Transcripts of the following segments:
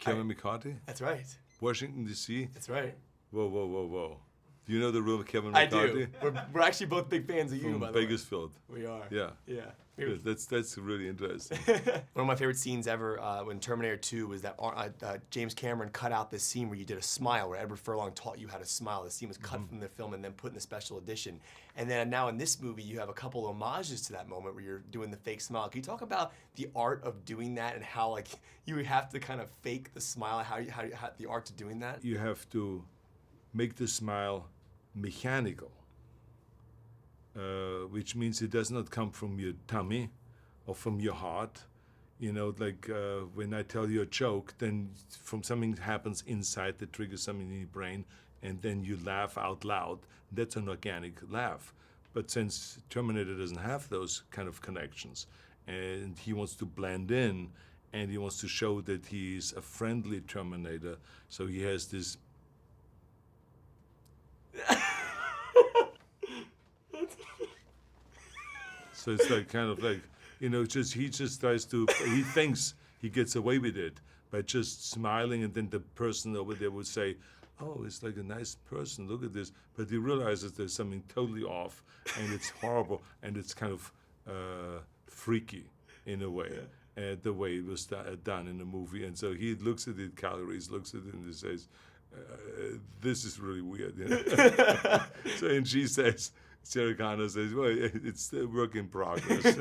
Kevin McCarthy? That's right. Washington, D.C.? That's right. Whoa, whoa, whoa, whoa. Do you know the real Kevin McCarthy? I do. We're actually both big fans of you, From by the way. Bakersfield. We are. Yeah. Yeah. Good. That's really interesting. One of my favorite scenes ever when Terminator 2 was that James Cameron cut out this scene where you did a smile, where Edward Furlong taught you how to smile. The scene was cut from the film and then put in the special edition. And then now in this movie, you have a couple homages to that moment where you're doing the fake smile. Can you talk about the art of doing that and how like you have to kind of fake the smile, how the art to doing that? You have to make the smile mechanical, which means it does not come from your tummy or from your heart. You know, like when I tell you a joke, then from something happens inside that triggers something in your brain, and then you laugh out loud. That's an organic laugh. But since Terminator doesn't have those kind of connections, and he wants to blend in, and he wants to show that he's a friendly Terminator, so he has this so it's like kind of like, you know, he just tries to, he thinks he gets away with it by just smiling, and then the person over there would say, oh, it's like a nice person, look at this. But he realizes there's something totally off, and it's horrible, and it's kind of freaky in a way, the way it was done in the movie. And so he looks at it, calories, looks at it, and he says, this is really weird. You know? So, and she says, Sarah Connor says, well, it's a work in progress.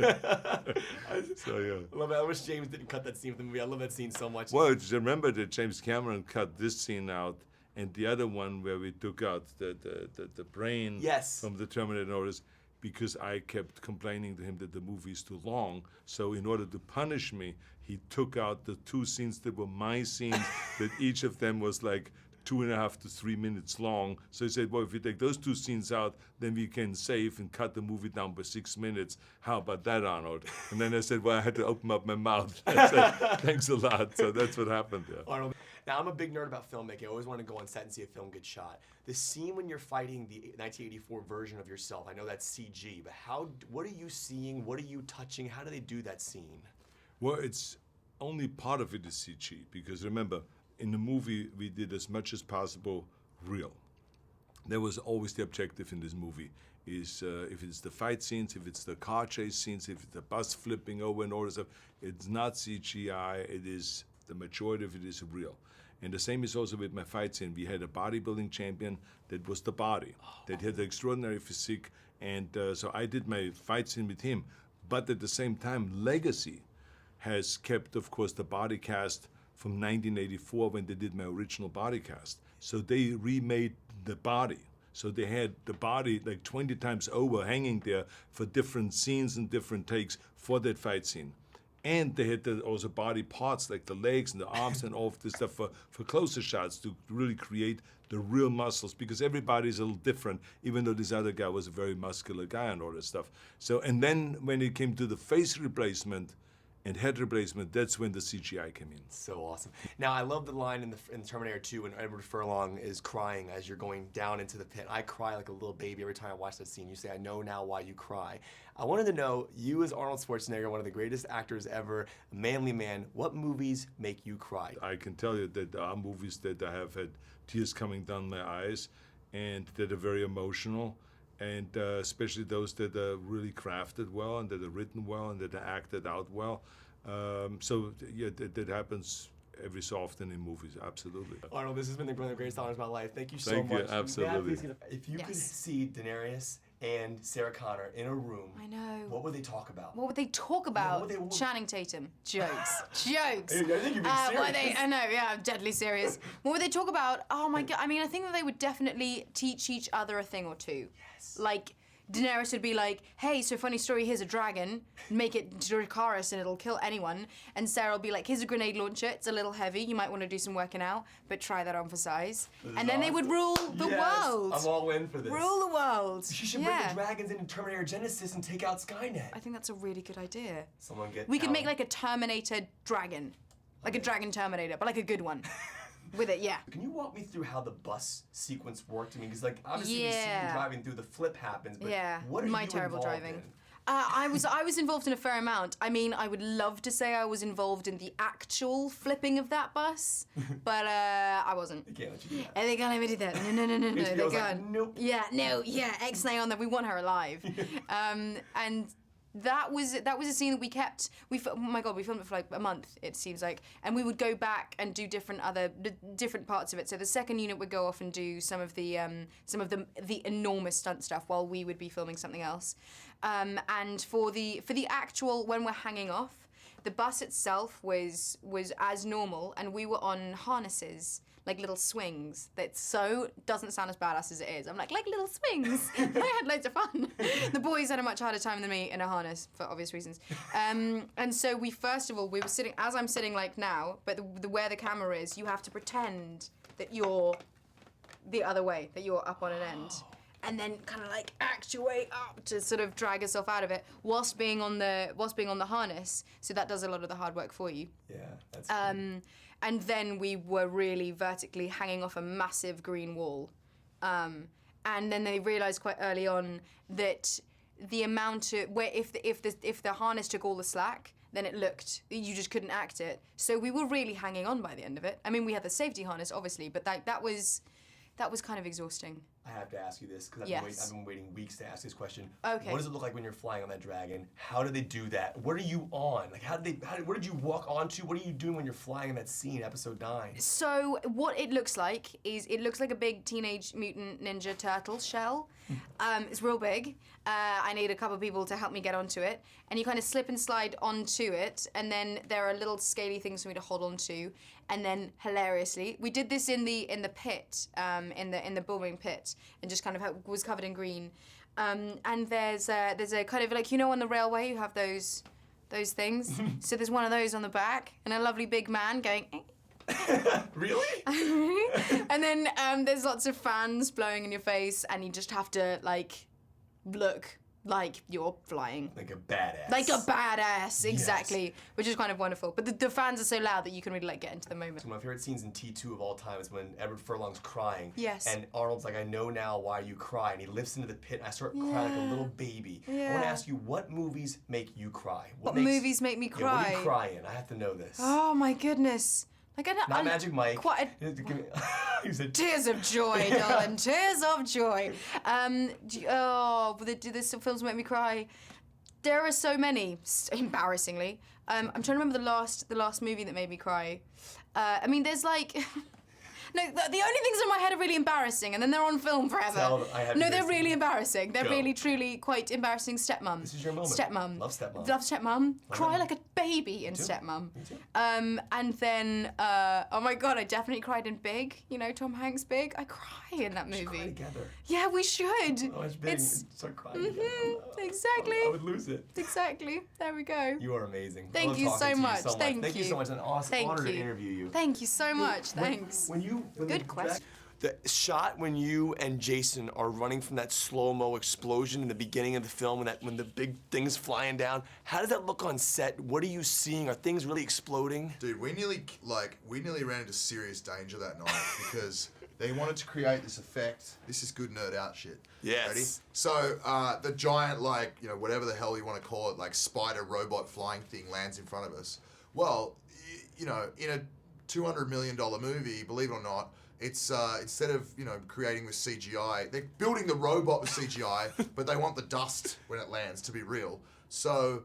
So, yeah. I love it. I wish James didn't cut that scene with the movie. I love that scene so much. Well, remember that James Cameron cut this scene out, and the other one where we took out the brain from the Terminator orders, because I kept complaining to him that the movie is too long. So in order to punish me, he took out the two scenes that were my scenes, that each of them was like 2.5 to 3 minutes long. So he said, well, if you take those two scenes out, then we can save and cut the movie down by 6 minutes. How about that, Arnold? And then I said, well, I had to open up my mouth. I said, thanks a lot. So that's what happened there. Arnold, now I'm a big nerd about filmmaking. I always want to go on set and see a film get shot. The scene when you're fighting the 1984 version of yourself, I know that's CG, but what are you seeing? What are you touching? How do they do that scene? Well, it's only part of it is CG, because remember, in the movie, we did as much as possible real. That was always the objective in this movie, is if it's the fight scenes, if it's the car chase scenes, if it's the bus flipping over and all this stuff, it's not CGI, it is, the majority of it is real. And the same is also with my fight scene. We had a bodybuilding champion that was the body, that had the extraordinary physique, and so I did my fight scene with him. But at the same time, Legacy has kept, of course, the body cast from 1984 when they did my original body cast. So they remade the body. So they had the body like 20 times over hanging there for different scenes and different takes for that fight scene. And they had also body parts like the legs and the arms and all of this stuff for closer shots to really create the real muscles, because everybody's a little different, even though this other guy was a very muscular guy and all this stuff. So, and then when it came to the face replacement and head replacement, that's when the CGI came in. So awesome. Now, I love the line in Terminator 2 when Edward Furlong is crying as you're going down into the pit. I cry like a little baby every time I watch that scene. You say, I know now why you cry. I wanted to know, you as Arnold Schwarzenegger, one of the greatest actors ever, a manly man, what movies make you cry? I can tell you that there are movies that I have had tears coming down my eyes and that are very emotional. And especially those that are really crafted well and that are written well and that are acted out well. So yeah, that happens every so often in movies, absolutely. Arnold, this has been one of the greatest honors of my life. Thank you so much. Thank you, absolutely. If you could see Daenerys and Sarah Connor in a room, I know. What would they talk about? What would they talk about? Yeah, Channing Tatum. Jokes. Jokes. I think you're being serious. I know, yeah, I'm deadly serious. What would they talk about? Oh my God. I mean, I think that they would definitely teach each other a thing or two. Yes. Like, Daenerys would be like, hey, so funny story, here's a dragon, make it Dracarys and it'll kill anyone. And Sarah will be like, here's a grenade launcher, it's a little heavy, you might want to do some working out, but try that on for size. And then they would rule the world. I'm all in for this. Rule the world. She should bring the dragons into Terminator Genisys and take out Skynet. I think that's a really good idea. We could make like a Terminator dragon. Like a dragon Terminator, but like a good one. With it, yeah. Can you walk me through how the bus sequence worked? I mean, because like obviously we see you driving through, the flip happens, but what are my you terrible involved driving. in? I was involved in a fair amount. I mean, I would love to say I was involved in the actual flipping of that bus, but I wasn't. They can't let you do that. And they can't let me do that. No. They're HBO's like, gone. nope. Yeah, no, yeah. X-Nay on there. We want her alive. And that was a scene that we kept. Oh my God, we filmed it for like a month. It seems like, and we would go back and do different parts of it. So the second unit would go off and do some of the enormous stunt stuff while we would be filming something else. And for the actual when we're hanging off, the bus itself was as normal, and we were on harnesses, like little swings. That doesn't sound as badass as it is. I'm like little swings. I had loads of fun. The boys had a much harder time than me in a harness for obvious reasons. And so we were sitting as I'm sitting like now, but where the camera is, you have to pretend that you're the other way, that you're up on an end. And then kind of like actuate up to sort of drag yourself out of it whilst being on the harness. So that does a lot of the hard work for you. Yeah, that's cool. And then we were really vertically hanging off a massive green wall. And then they realized quite early on that the amount of if the harness took all the slack, then you just couldn't act it. So we were really hanging on by the end of it. I mean, we had the safety harness obviously, but that was kind of exhausting. I have to ask you this because Yes. I've been waiting weeks to ask this question. Okay. What does it look like when you're flying on that dragon? How do they do that? What are you on? Like, what did you walk onto? What are you doing when you're flying in that scene, episode 9? So what it looks like is it looks like a big Teenage Mutant Ninja Turtle shell. It's real big. I need a couple of people to help me get onto it, and you kind of slip and slide onto it, and then there are little scaly things for me to hold onto, and then hilariously, we did this in the pit, in the bullring pit, and just kind of was covered in green. And there's a kind of like, on the railway you have those things. So there's one of those on the back, and a lovely big man going. Really? And then there's lots of fans blowing in your face, and you just have to look like you're flying. Like a badass. Like a badass, exactly. Yes. Which is kind of wonderful. But the fans are so loud that you can really get into the moment. So one of my favorite scenes in T2 of all time is when Edward Furlong's crying. Yes. And Arnold's like, I know now why you cry. And he lifts into the pit, and I start crying like a little baby. Yeah. I want to ask you, what movies make you cry? What movies make me cry? Yeah, what are you crying? I have to know this. Oh my goodness. Not Magic Mike. He said, tears of joy, darling, tears of joy. Do some films make me cry? There are so many, embarrassingly. I'm trying to remember the last movie that made me cry. I mean, there's like. No, the only things in my head are really embarrassing, and then they're on film forever. They're really embarrassing. They're really, truly quite embarrassing. Stepmom. This is your moment. Stepmom. Love Stepmom. Love Stepmom. Cry like a baby in Stepmom. Me too. And then, oh my God, I definitely cried in Big. Tom Hanks' Big. I cry in that movie. We should cry together. Yeah, we should. Oh, it's big. Start crying together. Exactly. I would lose it. Exactly. There we go. You are amazing. Thank you so much. Thank you so much. It's an awesome honor to interview you. Thank you so much. Thanks. Good question. The shot when you and Jason are running from that slow-mo explosion in the beginning of the film, when the big thing's flying down, how does that look on set? What are you seeing? Are things really exploding? Dude, we nearly ran into serious danger that night because they wanted to create this effect. This is good nerd out shit. Yes. Ready? So the giant, whatever the hell you want to call it, spider robot flying thing lands in front of us. Well, in a $200 million movie, believe it or not, it's instead of creating with CGI, they're building the robot with CGI, but they want the dust when it lands to be real. So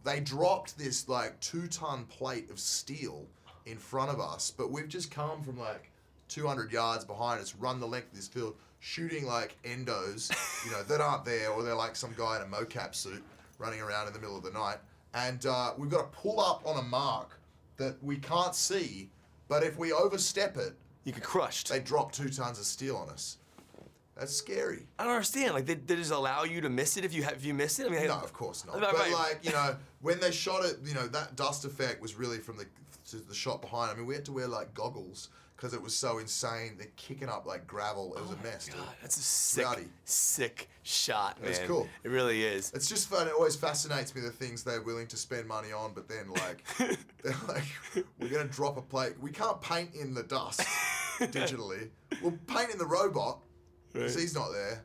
they dropped this 2-ton plate of steel in front of us, but we've just come from 200 yards behind us, run the length of this field, shooting endos, that aren't there, or they're some guy in a mocap suit running around in the middle of the night, and we've got to pull up on a mark that we can't see, but if we overstep it, you get crushed. They drop 2 tons of steel on us. That's scary. I don't understand. They just allow you to miss it if you miss it? I mean, no, of course not. But when they shot it, that dust effect was really from the shot behind. I mean, we had to wear goggles because it was so insane. They're kicking up gravel. It was a mess. God, dude. that's a sick shot, man. It's cool. It really is. It's just fun. It always fascinates me the things they're willing to spend money on, but then they're we're gonna drop a plate. We can't paint in the dust digitally. We'll paint in the robot because he's not there.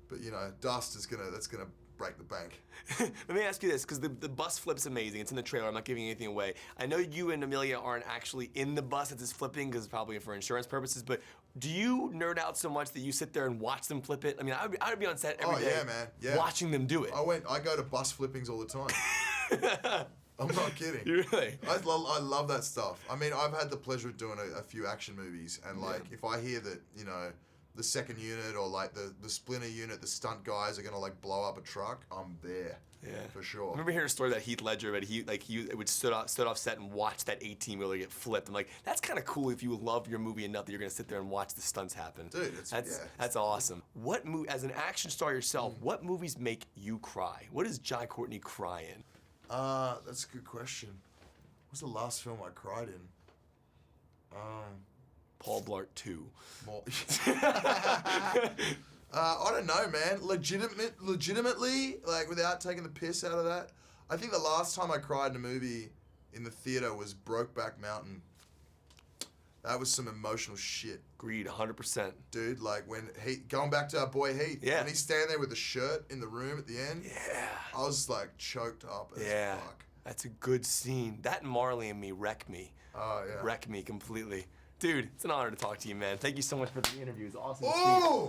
But dust is that's gonna break the bank. Let me ask you this, because the bus flip's amazing. It's in the trailer. I'm not giving anything away. I know you and Emilia aren't actually in the bus as it's flipping, because it's probably for insurance purposes, but do you nerd out so much that you sit there and watch them flip it? I mean, I would be on set every day yeah, man. Yeah. watching them do it. I go to bus flippings all the time. I'm not kidding. Really? I love that stuff. I mean, I've had the pleasure of doing a few action movies, and like, if I hear that, you know, the second unit or like the splinter unit, the stunt guys are gonna like blow up a truck, I'm there. Yeah, for sure. I remember hearing a story that Heath Ledger, but he would stood off set and watch that 18-wheeler get flipped. I'm like, that's kind of cool if you love your movie enough that you're gonna sit there and watch the stunts happen. Dude, that's awesome. What as an action star yourself, what movies make you cry? What does John Courtney cry in? That's a good question. What's the last film I cried in? Paul Blart 2. More. I don't know, man. Legitimately, like without taking the piss out of that, I think the last time I cried in a movie in the theater was Brokeback Mountain. That was some emotional shit. Agreed, 100%. Dude, like when going back to our boy Heath, when he's standing there with the shirt in the room at the end, I was like choked up as fuck. That's a good scene. That and Marley and Me wreck me. Oh, yeah. Wreck me completely. Dude, it's an honor to talk to you, man. Thank you so much for the interview. It's awesome to see.